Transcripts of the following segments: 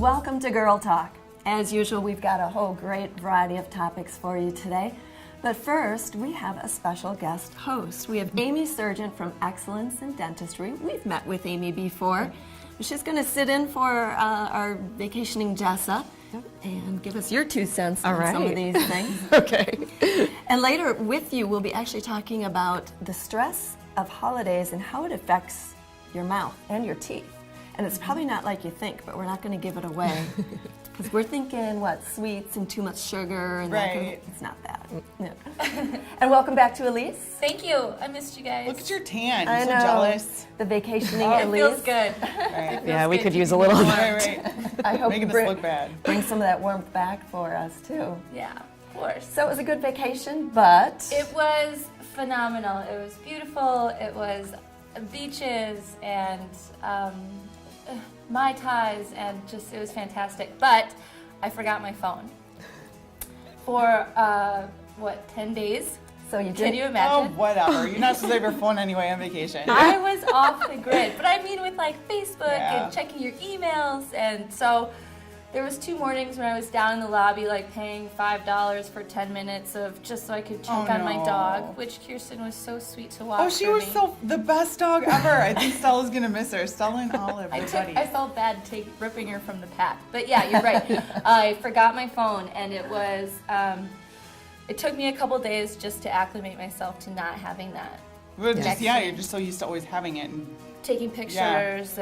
Welcome to Girl Talk. As usual, we've got a whole great variety of topics for you today. But first, we have a special guest host. We have Amy Surgeon from Excellence in Dentistry. We've met with Amy before. She's going to sit in for our vacationing Jessa and give us your 2 cents on some of these things. Okay. And later with you, we'll be actually talking about the stress of holidays and how it affects your mouth and your teeth. And it's probably not like you think, but we're not going to give it away. Because we're thinking, what, sweets and too much sugar and that kind of, it's not that. No. And welcome back to Elise. Thank you. I missed you guys. Look at your tan. I I'm know. so jealous. The vacationing It Elise. feels good. Right. Yeah, we could use a little of that. Right. I hope Making you us look bad. bring some of that warmth back for us, too. Yeah, of course. So it was a good vacation, but... It was phenomenal. It was beautiful. It was beaches and Mai Tais, and just, it was fantastic. But I forgot my phone for, 10 days? So you did. Can you Oh, imagine? whatever. You're not supposed to have your phone anyway on vacation. I was off the grid. But I mean with like Facebook Yeah. and checking your emails. And so there was 2 mornings when I was down in the lobby like paying $5 for 10 minutes of just so I could check on my no. dog, which Kirsten was so sweet to watch. Oh, she for was me. the best dog ever. I think Stella's going to miss her. Stella and Olive, they're buddies. I felt bad ripping her from the pack. But yeah, you're right. I forgot my phone, and it was, it took me a couple days just to acclimate myself to not having that. Well, Next you're thing. just so used to always having it. And Taking pictures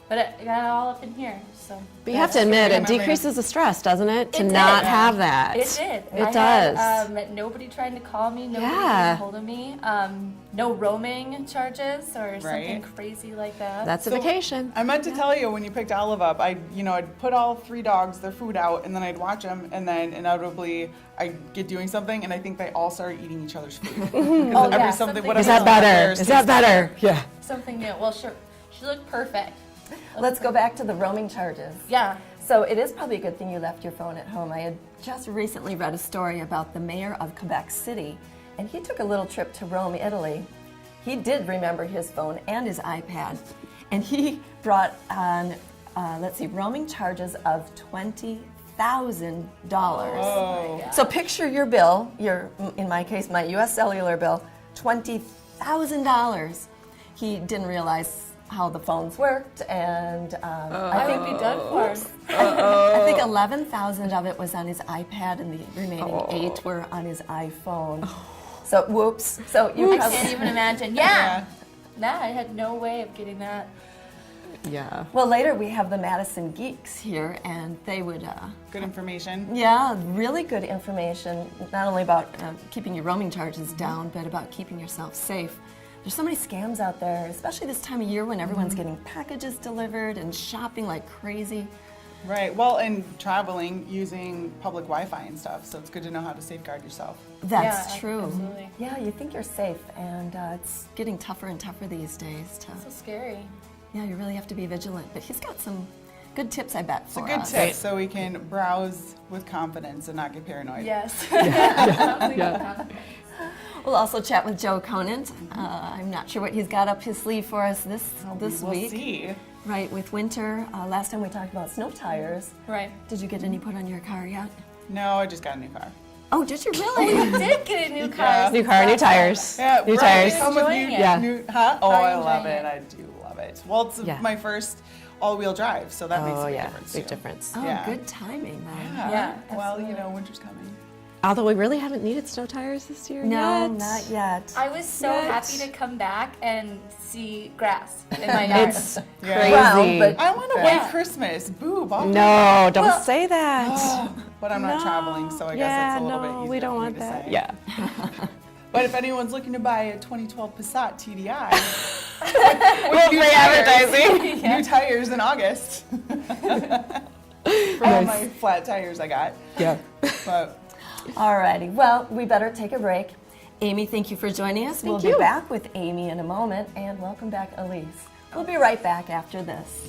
but I got it all up in here, so. But you have to admit, Yeah, it decreases the stress, doesn't it? To It did. not have that. It did. It does. Had, nobody trying to call me, nobody Yeah. getting hold of me. No roaming charges or something Right. crazy like that. That's a So, vacation. I meant to tell you when you picked Olive up, I'd put all 3 dogs, their food out, and then I'd watch them, and then inevitably I'd get doing something, and I think they all started eating each other's food. Oh, yeah, something, something- whatever Is that was better? theirs Is that tasted better? Yeah. Something new. Well, sure. She looked perfect. Let's go back to the roaming charges. Yeah. So it is probably a good thing you left your phone at home. I had just recently read a story about the mayor of Quebec City, and he took a little trip to Rome, Italy. He did remember his phone and his iPad, and he brought on, roaming charges of $20,000. Oh. So picture your bill, in my case, my U.S. Cellular bill, $20,000. He didn't realize how the phones worked, and I would be done for. I think 11,000 of it was on his iPad, and the remaining 8 were on his iPhone. So whoops. So you I probably, can't even imagine. Yeah. Nah, I had no way of getting that. Yeah. well, later we have the Madison Geeks here, and they would. Good information. Yeah, really good information, not only about keeping your roaming charges down, but about keeping yourself safe. There's so many scams out there, especially this time of year when everyone's getting packages delivered and shopping like crazy. Right. Well, and traveling using public Wi-Fi and stuff, so it's good to know how to safeguard yourself. That's Yeah, true. absolutely. Yeah, you think you're safe, and it's getting tougher and tougher these days. So scary. Yeah, you really have to be vigilant. But he's got some good tips, I bet, It's a for good us. tip so we can browse with confidence and not get paranoid. Yes. We'll also chat with Joe Conant. I'm not sure what he's got up his sleeve for us this We'll week. see. Right, with winter. Last time we talked about snow tires. Right. Did you get any put on your car yet? No, I just got a new car. Oh, did you really? You did get a new car. Yeah. New car, new tires. Yeah, New right. tires. They come with Enjoying new, it? Yeah. new, huh? Oh, Are you I love enjoying it. it? I do love it. Well, it's Yeah. my first all-wheel drive, so that makes a Oh, big yeah. difference. Big too. difference. Oh, Yeah. good timing then. Yeah, Well, absolutely. winter's coming. Although we really haven't needed snow tires this year No, yet. not yet. I was so What? happy to come back and see grass in my yard. It's Yeah. crazy. Well, but- I want a Yeah. white Christmas. Boo, Bob. No, don't Well- say that. But I'm not traveling, so I guess yeah, it's a little no, bit easier we don't for me want to that. say. Yeah. But if anyone's looking to buy a 2012 Passat TDI, Well, free advertising. new tires in August. For all my flat tires I got. Yeah. But Alrighty, well, we better take a break. Amy, thank you for joining us. We'll be you. back with Amy in a moment, and welcome back, Elise. We'll be right back after this.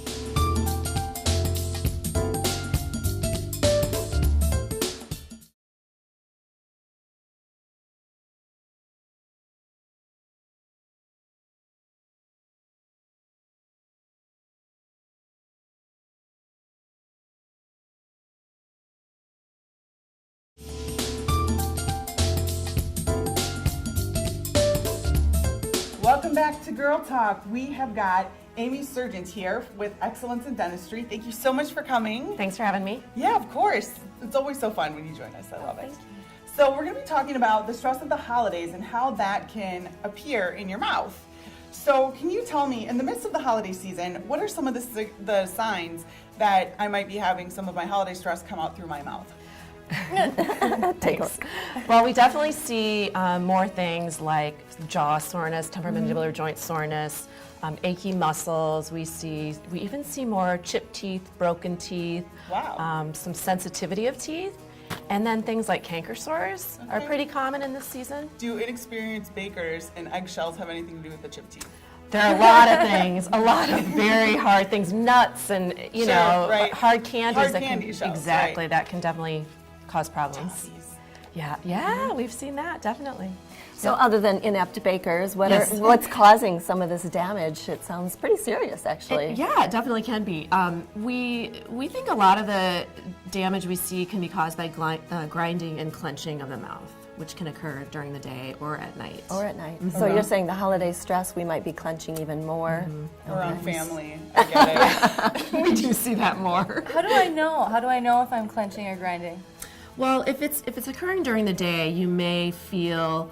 back to Girl Talk. We have got Amy Surgent here with Excellence in Dentistry. Thank you so much for coming. Thanks for having me. Yeah, of course. It's always so fun when you join us. I love it. So we're going to be talking about the stress of the holidays and how that can appear in your mouth. So can you tell me, in the midst of the holiday season, what are some of the signs that I might be having some of my holiday stress come out through my mouth? Thanks. Well, we definitely see more things like jaw soreness, temporomandibular joint soreness, achy muscles. We even see more chipped teeth, broken teeth, Wow. some sensitivity of teeth, and then things like canker sores are Okay. pretty common in this season. Do inexperienced bakers and eggshells have anything to do with the chipped teeth? There are a lot of things, a lot of very hard things, nuts and Sure, right. hard candies. Hard that candy can, shells, exactly, right. that can definitely cause problems. Toffees. Yeah, we've seen that definitely. So other than inept bakers, Yes. what's causing some of this damage? It sounds pretty serious, actually. Yeah, it definitely can be. We think a lot of the damage we see can be caused by grinding and clenching of the mouth, which can occur during the day or at night. Or at night. So you're saying the holiday stress, we might be clenching even more. Around family. I get it. We do see that more. How do I know? How do I know if I'm clenching or grinding? Well, if it's occurring during the day, you may feel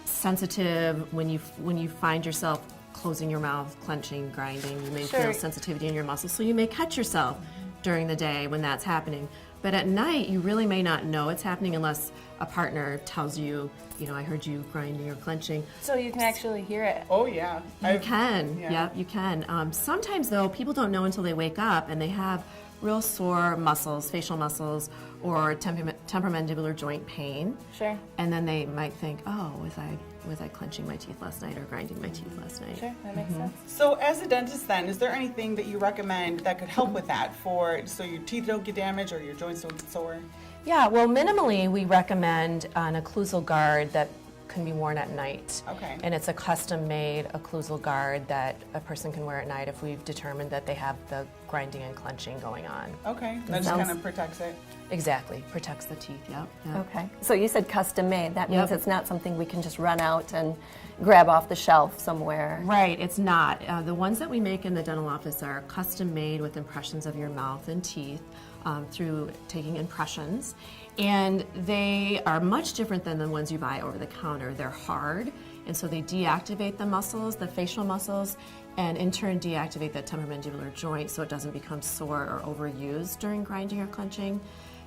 sensitive when you find yourself closing your mouth, clenching, grinding. You may Sure. feel sensitivity in your muscles, so you may catch yourself during the day when that's happening. But at night, you really may not know it's happening unless a partner tells you, I heard you grinding or clenching. So you can actually hear it. Oh, yeah. You can, yeah. yep, you can. Sometimes, though, people don't know until they wake up and they have real sore muscles, facial muscles, or temporomandibular joint pain. Sure. And then they might think, oh, was I clenching my teeth last night or grinding my teeth last night? Sure, that makes sense. So as a dentist then, is there anything that you recommend that could help with that so your teeth don't get damaged or your joints don't get sore? Yeah, well, minimally, we recommend an occlusal guard that can be worn at night. Okay. And it's a custom-made occlusal guard that a person can wear at night if we've determined that they have the grinding and clenching going on. Okay, that just kind of protects it. Exactly, protects the teeth, yep. Okay. So you said custom made. That means Yep. it's not something we can just run out and grab off the shelf somewhere. Right, it's not. The ones that we make in the dental office are custom made with impressions of your mouth and teeth through taking impressions. And they are much different than the ones you buy over the counter. They're hard, and so they deactivate the muscles, the facial muscles, and in turn deactivate the temporomandibular joint so it doesn't become sore or overused during grinding or clenching.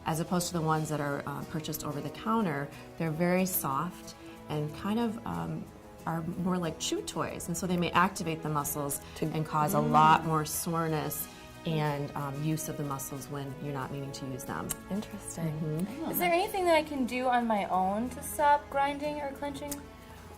As opposed to the ones that are purchased over the counter, they're very soft and kind of are more like chew toys, and so they may activate the muscles and cause a lot more soreness and use of the muscles when you're not meaning to use them. Interesting. Is there anything that I can do on my own to stop grinding or clenching?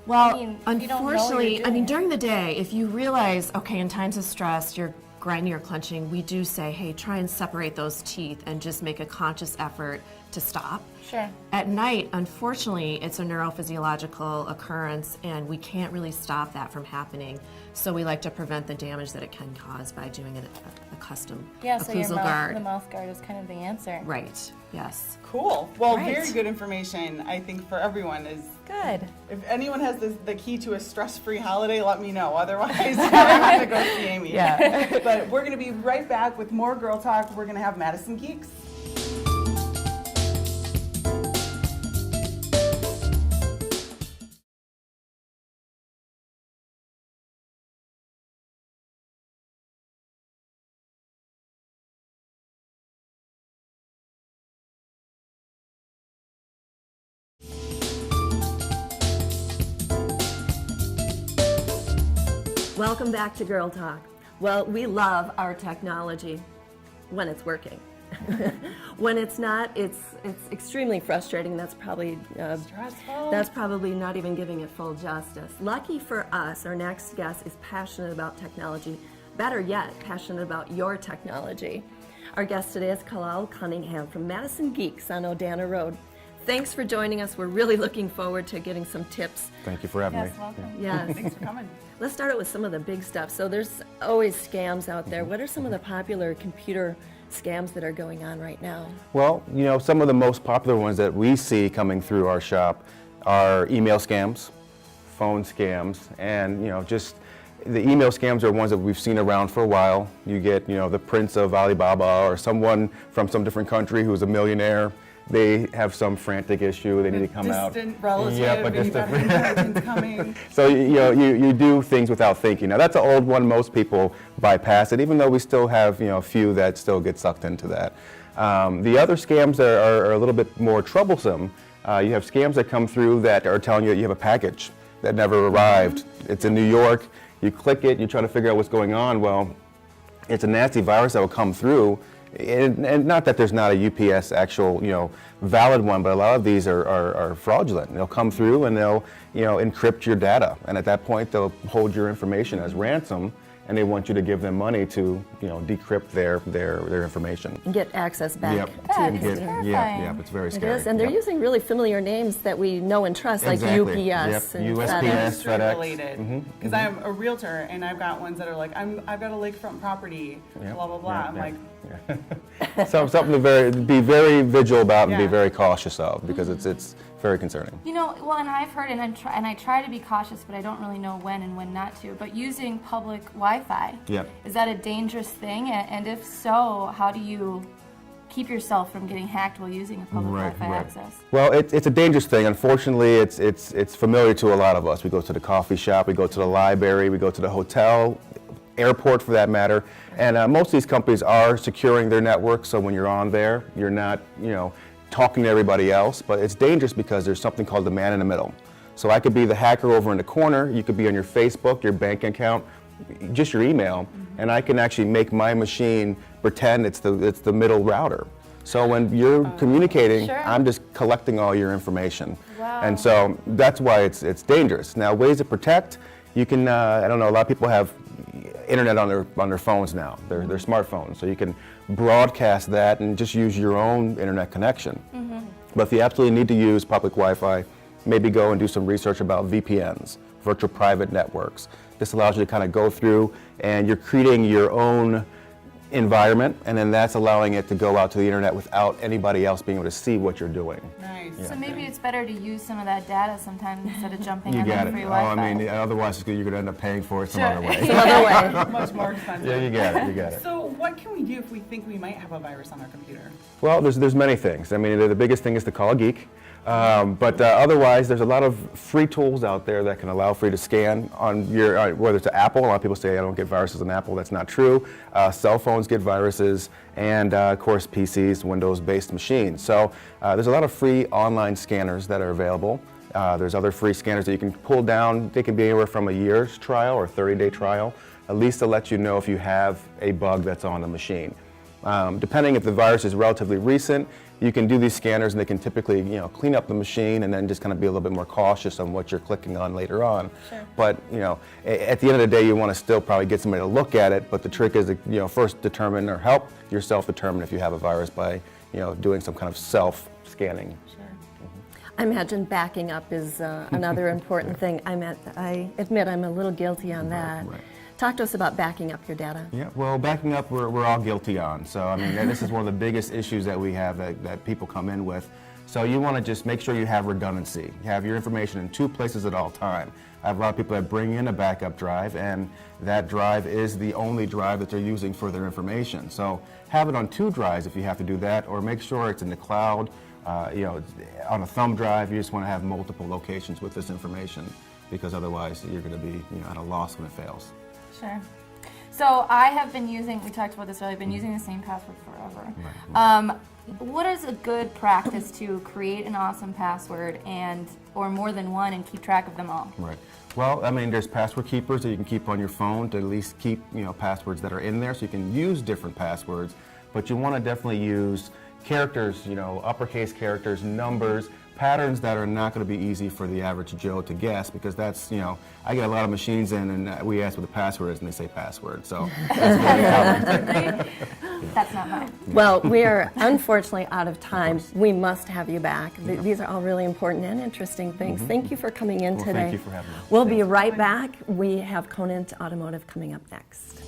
Well, I mean, if you don't know you're unfortunately, doing it. during the day, if you realize, okay, in times of stress, you're grinding or clenching, we do say, hey, try and separate those teeth and just make a conscious effort to stop. Sure. At night, unfortunately, it's a neurophysiological occurrence, and we can't really stop that from happening. So we like to prevent the damage that it can cause by doing a custom Yeah, so your occlusal mouth, guard. the mouth guard is kind of the answer. Right. Yes. Cool. Well, Right. very good information, I think, for everyone. Is Good. if anyone has the key to a stress-free holiday, let me know. Otherwise, I'm going to go see Amy. Yeah. But we're going to be right back with more Girl Talk. We're going to have Madison Geeks. Welcome back to Girl Talk. Well, we love our technology when it's working. When it's not, it's extremely frustrating. That's probably Stressful. That's probably not even giving it full justice. Lucky for us, our next guest is passionate about technology. Better yet, passionate about your technology. Our guest today is Kalal Cunningham from Madison Geeks on Odana Road. Thanks for joining us. We're really looking forward to getting some tips. Thank you for having Yes, me. welcome. Yes. Thanks for coming. Let's start out with some of the big stuff. So there's always scams out there. What are some of the popular computer scams that are going on right now? Well, some of the most popular ones that we see coming through our shop are email scams, phone scams, and just the email scams are ones that we've seen around for a while. You get the prince of Alibaba or someone from some different country who's a millionaire. They have some frantic issue. They need to come out. Distant relative. Yep, a and you've got distant- inheritance coming. So you do things without thinking. Now that's an old one. Most people bypass it, even though we still have a few that still get sucked into that. The other scams are a little bit more troublesome. You have scams that come through that are telling you that you have a package that never arrived. It's in New York. You click it. You try to figure out what's going on. Well, it's a nasty virus that will come through. And not that there's not a UPS actual, valid one, but a lot of these are fraudulent. They'll come through and they'll, encrypt your data. And at that point, they'll hold your information as ransom, and they want you to give them money to, decrypt their information. And get access back. Yep. That You is get- terrifying. Yep, it's very It scary. is, and they're Yep. using really familiar names that we know and trust, Exactly. like UPS Yep. and USPS. FedEx. Yes, FedEx. Related. Because I'm a realtor and I've got ones that are like, I've got a lakefront property, Yep. blah, blah, blah. Yep, I'm yep. like, So something to be very vigilant about and be Yeah. very cautious of, because it's very concerning. Well, and I've heard, and I try to be cautious, but I don't really know when and when not to. But using public Wi-Fi, Yep. is that a dangerous thing? And if so, how do you keep yourself from getting hacked while using a public Wi-Fi access? Well, it's a dangerous thing. Unfortunately, it's familiar to a lot of us. We go to the coffee shop, we go to the library, we go to the hotel, airport for that matter, and most of these companies are securing their network, so when you're on there, you're not, talking to everybody else, but it's dangerous because there's something called the man in the middle. So I could be the hacker over in the corner, you could be on your Facebook, your bank account, just your email, and I can actually make my machine pretend it's the middle router. So when you're communicating, Sure. I'm just collecting all your information. Wow. And so that's why it's dangerous. Now, ways to protect, you can, I don't know, a lot of people have internet on their phones now, their smartphones, so you can broadcast that and just use your own internet connection. But if you absolutely need to use public Wi-Fi, maybe go and do some research about VPNs, virtual private networks. This allows you to kind of go through and you're creating your own environment, and then that's allowing it to go out to the internet without anybody else being able to see what you're doing. nice. So maybe it's better to use some of that data sometimes instead of jumping You on got the it. free Oh, Wi-Fi. I mean, otherwise you're going to end up paying for it some other way. Another way. Much more expensive. Yeah, you got it. You got it. So what can we do if we think we might have a virus on our computer? Well, there's many things. I mean, the biggest thing is to call a geek. But otherwise, there's a lot of free tools out there that can allow for you to scan on your, whether it's an Apple. A lot of people say I don't get viruses on Apple. That's not true. Cell phones get viruses, and of course PCs, Windows-based machines. So there's a lot of free online scanners that are available. There's other free scanners that you can pull down. They can be anywhere from a year's trial or 30-day trial, at least to let you know if you have a bug that's on the machine. Depending if the virus is relatively recent, you can do these scanners and they can typically, clean up the machine and then just kind of be a little bit more cautious on what you're clicking on later on. Sure. But, at the end of the day, you want to still probably get somebody to look at it, but the trick is to, first determine or help yourself determine if you have a virus by, doing some kind of self-scanning. I imagine backing up is another important thing. I admit I'm a little guilty on that. right. Talk to us about backing up your data. Yeah, well, backing up, we're all guilty on. So, I mean, this is one of the biggest issues that we have that people come in with. So you want to just make sure you have redundancy. You have your information in two places at all time. I have a lot of people that bring in a backup drive, and that drive is the only drive that they're using for their information. So have it on two drives if you have to do that, or make sure it's in the cloud. On a thumb drive, you just want to have multiple locations with this information, because otherwise you're going to be at a loss when it fails. Sure. So I have been using, we talked about this earlier, I've been using the same password forever. What is a good practice to create an awesome password or more than one and keep track of them all? Right. Well, I mean, there's password keepers that you can keep on your phone to at least keep, passwords that are in there, so you can use different passwords. But you want to definitely use characters, uppercase characters, numbers, patterns that are not going to be easy for the average Joe to guess, because that's, I get a lot of machines in and we ask what the password is and they say password. So that's very common. That's not mine. Well, we are unfortunately out of time. We must have you back. These are all really important and interesting things. Thank you for coming in Well, today. thank you for having me. We'll be right back. We have Conant Automotive coming up next.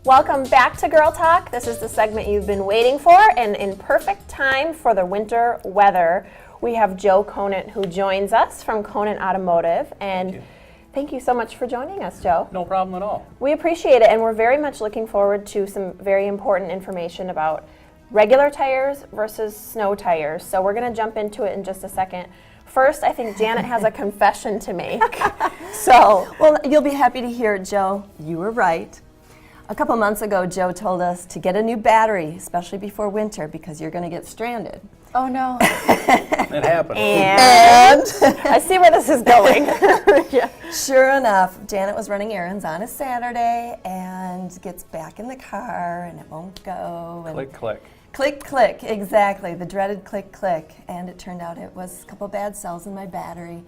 Welcome back to Girl Talk. This is the segment you've been waiting for, and in perfect time for the winter weather, we have Joe Conant, who joins us from Conant Automotive. And thank you so much for joining us, Joe. No problem at all. We appreciate it, and we're very much looking forward to some very important information about regular tires versus snow tires. So we're going to jump into it in just a second. First, I think Janet has a confession to make. Well, you'll be happy to hear it, Joe. You were right. A couple months ago, Joe told us to get a new battery, especially before winter, because you're going to get stranded. Oh no. It happened. And I see where this is going. Sure enough, Janet was running errands on a Saturday and gets back in the car and it won't go. And Click, click. click, click, exactly, the dreaded click, click. And it turned out it was a couple bad cells in my battery.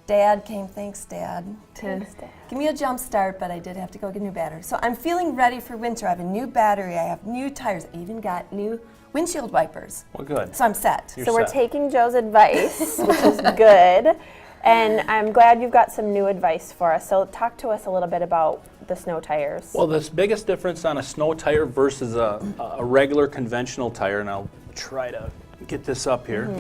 Dad came, thanks Dad, to give me a jump start, but I did have to go get a new battery. So I'm feeling ready for winter. I have a new battery, I have new tires, I even got new windshield wipers. Well, good. So I'm set. You're So we're set. taking Joe's advice, which is good. And I'm glad you've got some new advice for us. So talk to us a little bit about the snow tires. Well, the biggest difference on a snow tire versus a regular conventional tire, and I'll try to get this up here.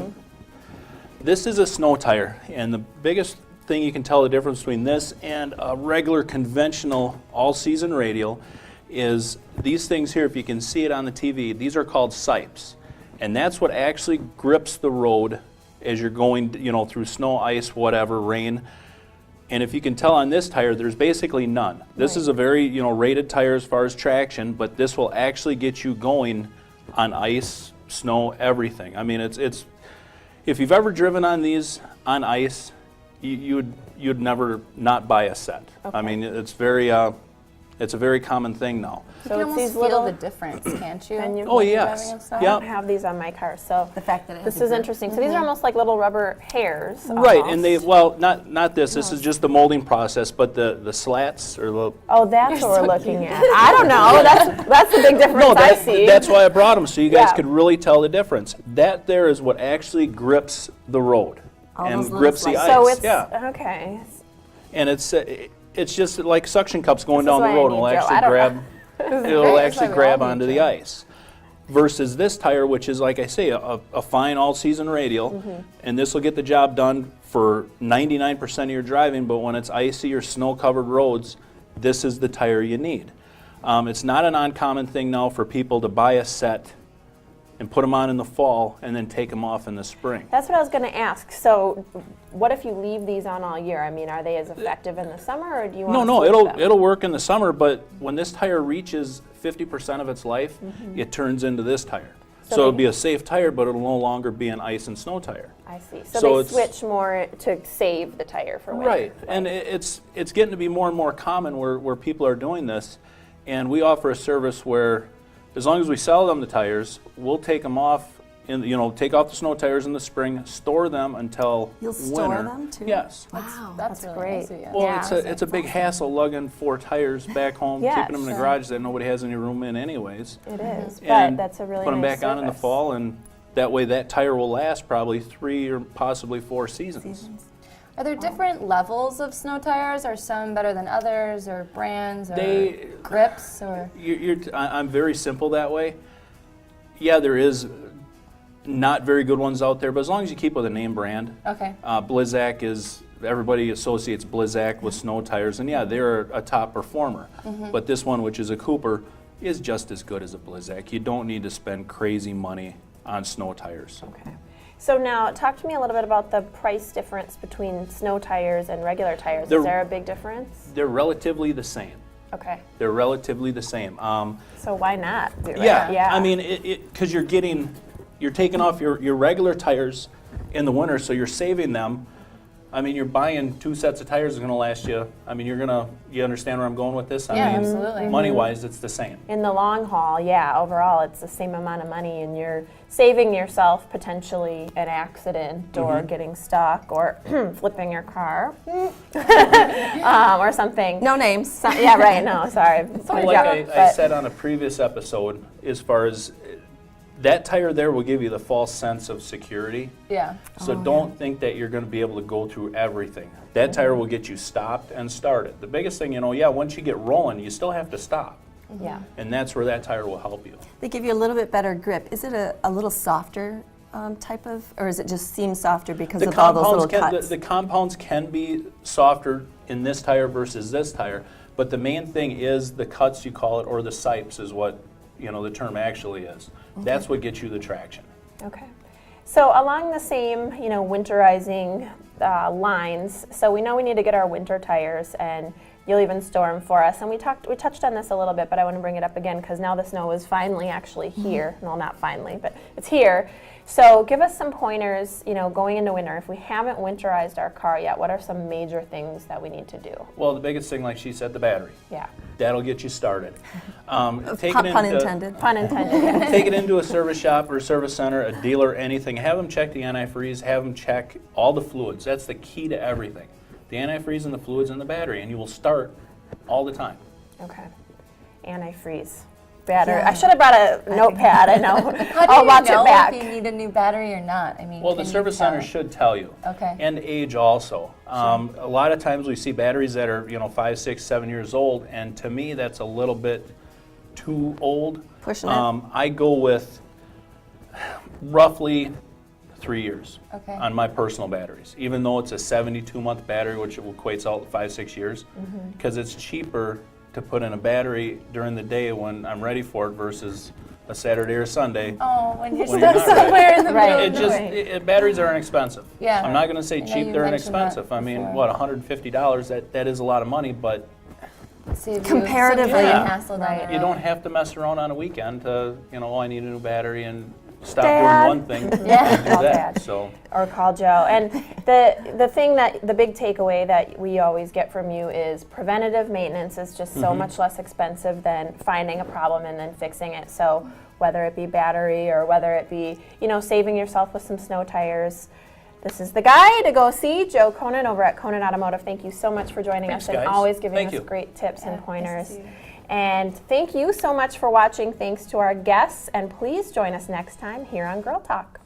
This is a snow tire, and the biggest thing you can tell the difference between this and a regular conventional all-season radial is these things here. If you can see it on the TV, these are called sipes, and that's what actually grips the road as you're going, through snow, ice, whatever, rain. And if you can tell on this tire, there's basically none. This is a very, rated tire as far as traction, but this will actually get you going on ice, snow, everything. I mean, it's if you've ever driven on these on ice, you'd never not buy a set. Okay. I mean, it's a very common thing now. You So can it's almost these feel little- the difference, can't you? Can you? Oh, Driving yes. and stuff? I don't Yep. have these on my car, so The fact that it has this a is grip. interesting. So these are almost like little rubber hairs. Right, almost. and not this. This is just the molding process, but the slats or the Oh, that's what we're looking at. I don't know. That's the big difference I see. that's why I brought them, so you guys Yeah. could really tell the difference. That there is what actually grips the road All and those little grips the slices. ice. So it's yeah, okay. and it's just like suction cups going This is down the why I road. need Will Joe. actually I don't grab. It'll That's actually why we grab all need onto the Joe. ice. Versus this tire, which is like I say, a fine all-season radial, and this will get the job done for 99% of your driving. But when it's icy or snow-covered roads, this is the tire you need. It's not an uncommon thing now for people to buy a set and put them on in the fall and then take them off in the spring. That's what I was going to ask. So, what if you leave these on all year? I mean, are they as effective in the summer, or do you want No, to switch them? it'll work in the summer, but when this tire reaches 50% of its life, it turns into this tire. So So it'll they- be a safe tire, but it'll no longer be an ice and snow tire. I see. So, So they it's- switch more to save the tire for winter. Right, and it's getting to be more and more common where people are doing this, and we offer a service where, as long as we sell them the tires, we'll take them off. Take off the snow tires in the spring, store them until You'll store winter. them, too? Yes. Wow. That's That's really great. nice of you. Well, Yeah. it's a big hassle lugging 4 tires back home, Yeah, keeping them in the sure. garage that nobody has any room in anyways. It is, but And that's a really put them nice back on in the service. fall, and that way that tire will last probably 3 or possibly 4 seasons. Are there different levels of snow tires? Are some better than others, or brands, or They- grips, or? I'm very simple that way. Yeah, there is not very good ones out there, but as long as you keep with a name brand. Okay. Blizzak is, everybody associates Blizzak with snow tires, and yeah, they're a top performer. But this one, which is a Cooper, is just as good as a Blizzak. You don't need to spend crazy money on snow tires. Okay. So now, talk to me a little bit about the price difference between snow tires and regular tires. They're- Is there a big difference? They're relatively the same. Okay. They're relatively the same. So why not do it? Yeah, I mean, because you're taking off your regular tires in the winter, so you're saving them. I mean, you're buying 2 sets of tires is going to last you. I mean, you understand where I'm going with this? I Yeah, mean, absolutely. money-wise, it's the same. In the long haul, yeah, overall it's the same amount of money, and you're saving yourself potentially an accident or getting stuck or flipping your car or something. No names. Yeah, right, no, sorry. Well, like I But- said on a previous episode, as far as that tire there will give you the false sense of security. Yeah. So don't think that you're going to be able to go through everything. That tire will get you stopped and started. The biggest thing, once you get rolling, you still have to stop. Yeah. And that's where that tire will help you. They give you a little bit better grip. Is it a little softer type of, or is it just seem softer because of all those little cuts? The compounds can be softer in this tire versus this tire, but the main thing is the cuts, you call it, or the sipes is what the term actually is. That's what gets you the traction. Okay. So along the same, winterizing lines, so we know we need to get our winter tires, and you'll even store them for us. And we touched on this a little bit, but I want to bring it up again because now the snow is finally actually here. Well, not finally, but it's here. So give us some pointers, going into winter. If we haven't winterized our car yet, what are some major things that we need to do? Well, the biggest thing, like she said, the battery. Yeah. That'll get you started. Pun intended. Pun intended. Take it into a service shop or a service center, a dealer, anything. Have them check the antifreeze. Have them check all the fluids. That's the key to everything. The antifreeze and the fluids and the battery, and you will start all the time. Okay. Antifreeze. Battery. Yeah. I should have brought a notepad. I know. How do I'll you watch know it back. if you need a new battery or not? I mean, Well, the can you service tell? center should tell you. Okay. And age also. A lot of times we see batteries that are 5, 6, 7 years old, and to me that's a little bit too old. Pushing it. I go with roughly 3 years Okay. on my personal batteries, even though it's a 72-month battery, which equates out to 5, 6 years, because it's cheaper to put in a battery during the day when I'm ready for it versus a Saturday or Sunday. Oh, when you're When stuck you're not somewhere in the Right. middle. Batteries are inexpensive. Yeah. I'm not going to say I know cheap, you they're mentioned that inexpensive. I mean, before. what, $150? That is a lot of money, but Save Comparatively, you some yeah. hassle down the you road. don't have to mess around on a weekend to, I need a new battery and stop Dad. doing one thing Yeah. and do Call that. Dad. So Or call Joe. And the big takeaway that we always get from you is preventative maintenance is just so much less expensive than finding a problem and then fixing it. So whether it be battery or whether it be, saving yourself with some snow tires, this is the guy to go see, Joe Conant over at Conant Automotive. Thank you so much for joining Thanks, us and guys. always giving Thank us you. great tips and nice pointers. to see you. And thank you so much for watching. Thanks to our guests, and please join us next time here on Girl Talk.